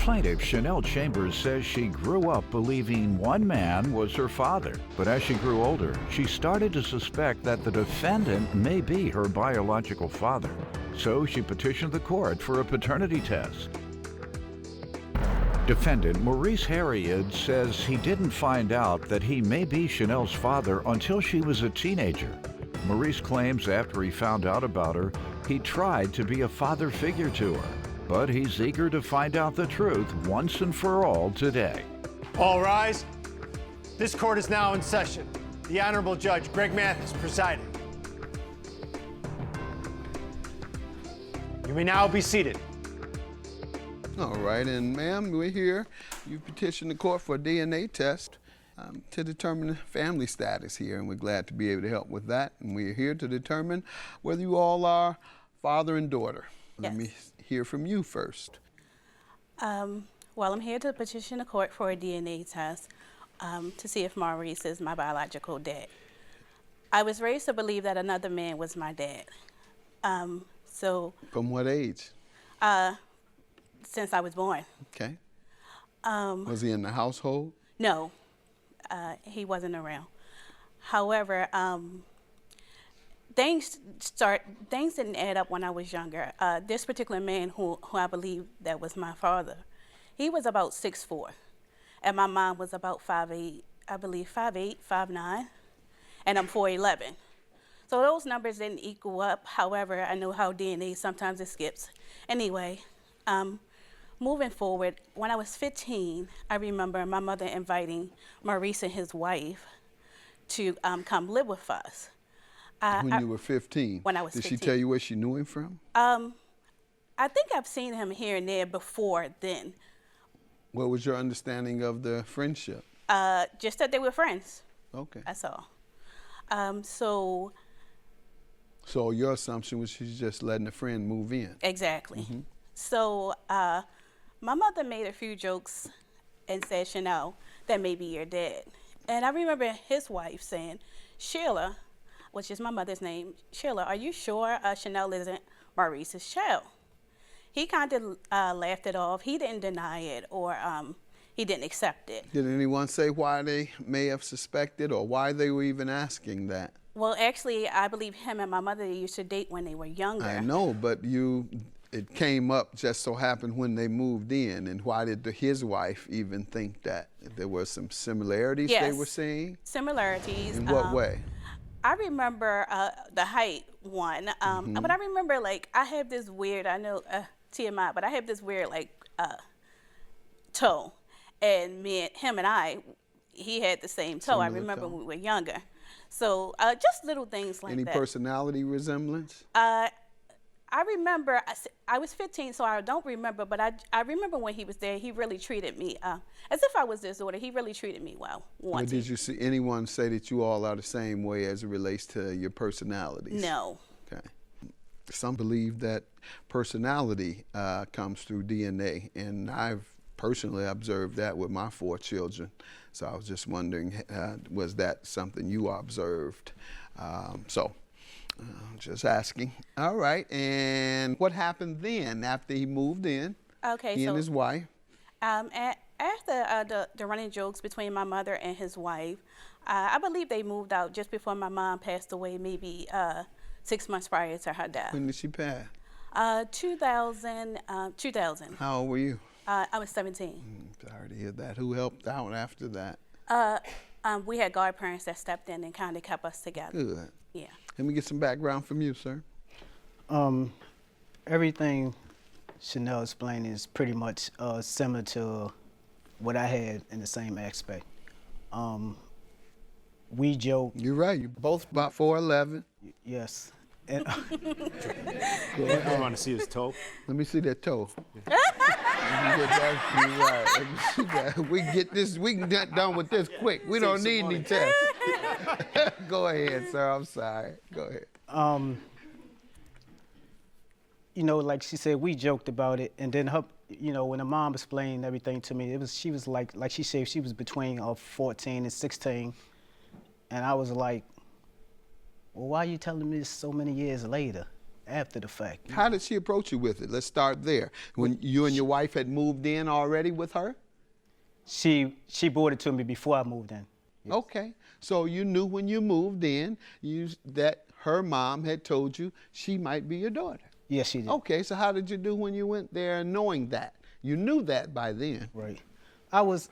Plaintiff Chanel Chambers says she grew up believing one man was her father, but as she grew older, she started to suspect that the defendant may be her biological father. So she petitioned the court for a paternity test. Defendant Maurice Harriet says he didn't find out that he may be Chanel's father until she was a teenager. Maurice claims after he found out about her, he tried to be a father figure to her, but he's eager to find out the truth once and for all today. All rise. This court is now in session. The Honorable Judge Greg Mathis presiding. You may now be seated. All right, and ma'am, we're here. You petitioned the court for a DNA test to determine family status here, and we're glad to be able to help with that. And we're here to determine whether you all are father and daughter. Yes. Let me hear from you first. Well, I'm here to petition the court for a DNA test to see if Maurice is my biological dad. I was raised to believe that another man was my dad. From what age? Since I was born. Okay. Was he in the household? No, he wasn't around. However, things didn't add up when I was younger. This particular man who I believe that was my father, he was about 6'4", and my mom was about 5'8", I believe 5'8", 5'9", and I'm 4'11". So those numbers didn't equal up. However, I know how DNA, sometimes it skips. Anyway, moving forward, when I was 15, I remember my mother inviting Maurice and his wife to come live with us. When you were 15? When I was 15. Did she 15. tell you where she knew him from? I think I've seen him here and there before then. What was your understanding of the friendship? Just that they were friends. Okay. That's all. So your assumption was she's just letting a friend move in? Exactly. Mm-hmm. So my mother made a few jokes and said, Chanel, that may be your dad. And I remember his wife saying, Sheila, which is my mother's name, Sheila, are you sure Chanel isn't Maurice's child? He kind of laughed it off. He didn't deny it, or he didn't accept it. Did anyone say why they may have suspected or why they were even asking that? Well, actually, I believe him and my mother used to date when they were younger. I know, but it came up just so happened when they moved in. And why did his wife even think that? There were some similarities Yes, they were seeing? Similarities. In what way? I remember the height one, but I remember, like, I have this weird, I know TMI, but I have this weird, like, toe. And him and I, he had the same toe. I remember toe. when we were younger. So just little things like Any that. personality resemblance? I remember, I was 15, so I don't remember, but I remember when he was there, he really treated me as if I was his daughter. He really treated me well. Or did you see anyone say that you all are the same way as it relates to your personalities? No. Okay. Some believe that personality comes through DNA, and I've personally observed that with my 4 children. So I was just wondering, was that something you observed? Just asking. All right, and what happened then after he moved in? Okay, he and his wife? After the running jokes between my mother and his wife, I believe they moved out just before my mom passed away, maybe 6 months prior to her death. When did she pass? 2000. How old were you? I was 17. Sorry to hear that. Who helped out after that? We had godparents that stepped in and kind of kept us together. Good. Yeah. Let me get some background from you, sir. Everything Chanel explained is pretty much similar to what I had in the same aspect. We joke. You're right. You're both about 4'11". Yes. And, I want to see his toe. Let me see that toe. You're right. Let me see that. We can get this. We can get done with this quick. We don't need any tests. Go ahead, sir. I'm sorry. Go ahead. You know, like she said, we joked about it, and then her, you know, when her mom explained everything to me, she was like she said, she was between 14 and 16, and I was like, well, why are you telling me this so many years later? after the fact. How did she approach you with it? Let's start there. When you and your wife had moved in already with her? She brought it to me before I moved in. Yes. Okay, so you knew when you moved in that her mom had told you she might be your daughter. Yes, she did. Okay, so how did you do when you went there knowing that? You knew that by then. Right. I was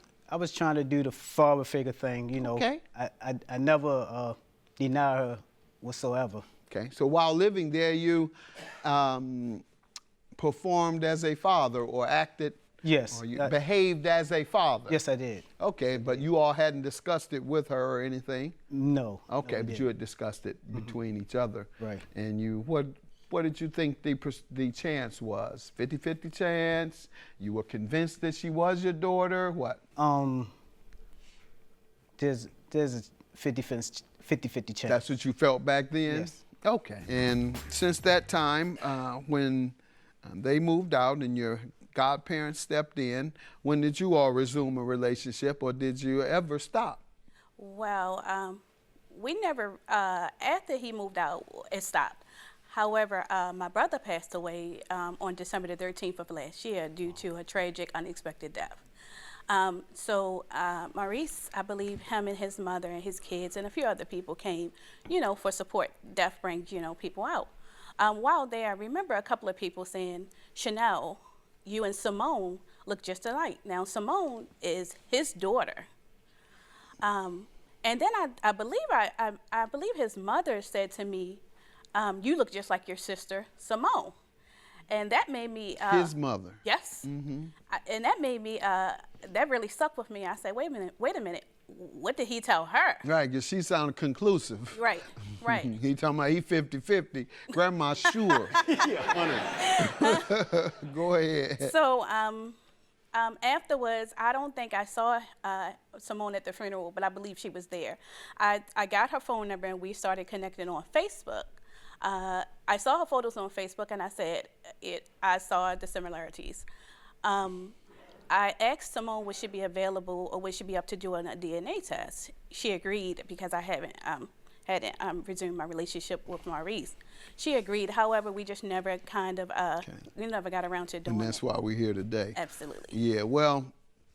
trying to do the father figure thing, you know. Okay. I never denied her whatsoever. Okay, so while living there, you performed as a father or acted. Yes. Or you behaved as a father. Yes, I did. Okay, but you all hadn't discussed it with her or anything? No. Okay, no, but you had discussed it between each other. Right. And what did you think the chance was? 50-50 chance? You were convinced that she was your daughter? What? There's a 50-50 chance. That's what you felt back then? Yes. Okay. And since that time, when they moved out and your godparents stepped in, when did you all resume a relationship, or did you ever stop? Well, we never, after he moved out, it stopped. However, my brother passed away on December the 13th of last year due to a tragic, unexpected death. So Maurice, I believe him and his mother and his kids and a few other people came, you know, for support. Death brings, you know, people out. While there, I remember a couple of people saying, Chanel, you and Simone look just alike. Now, Simone is his daughter. And then I believe his mother said to me, you look just like your sister, Simone. And that made me... his mother? Yes. Mm-hmm. And that made me, that really stuck with me. I said, wait a minute. What did he tell her? Right, because she sounded conclusive. Right. He talking about he 50-50. Grandma's sure. Go ahead. So afterwards, I don't think I saw Simone at the funeral, but I believe she was there. I got her phone number and we started connecting on Facebook. I saw her photos on Facebook and I said, I saw the similarities. I asked Simone would she be available or would she be up to doing a DNA test. She agreed because I hadn't resumed my relationship with Maurice. She agreed. However, we just never kind of we never got around to doing it. And that's why we're here today. Absolutely. Yeah. Well,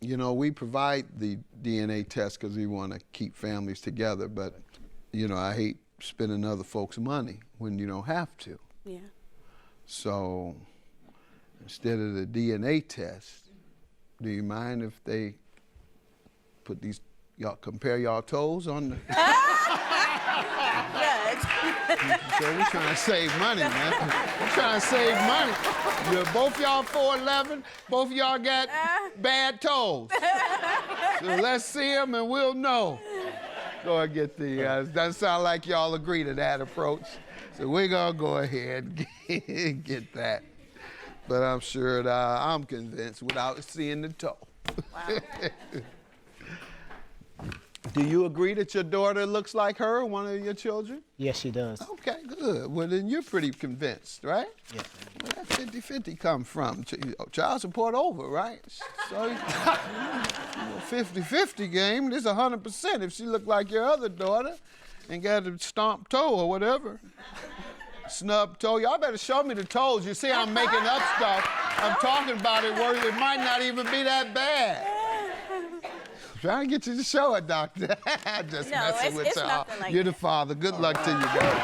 you know, we provide the DNA test because we want to keep families together. But you know, I hate spending other folks' money when you don't have to. Yeah. So instead of the DNA test, do you mind if they put these, compare y'all toes on the... So we're trying to save money, man. We're trying to save money. Both y'all 4'11", both of y'all got bad toes. So let's see them and we'll know. Go ahead and get the, doesn't sound like y'all agree to that approach. So we're gonna go ahead and get that. But I'm sure that I'm convinced without seeing the toe. Wow. Do you agree that your daughter looks like her, one of your children? Yes, she does. Okay, good. Well, then you're pretty convinced, right? Yes. Where that 50-50 come from? Child support over, right? So, 50-50 game, this 100% if she looked like your other daughter and got a stomped toe or whatever. Snub toe. Y'all better show me the toes. You see I'm making up stuff. I'm talking about it where it might not even be that bad. Trying to get you to show it, doctor. Just messing with y'all. Nothing like You're that. the father. Good luck to you guys.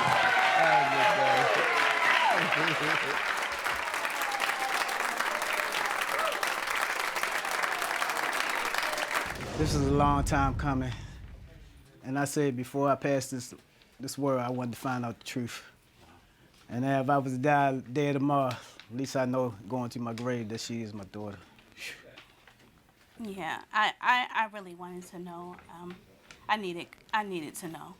This is a long time coming. And I said before I passed this world, I wanted to find out the truth. And if I was to die dead tomorrow, at least I know going to my grave that she is my daughter. Yeah, I really wanted to know. I needed to know.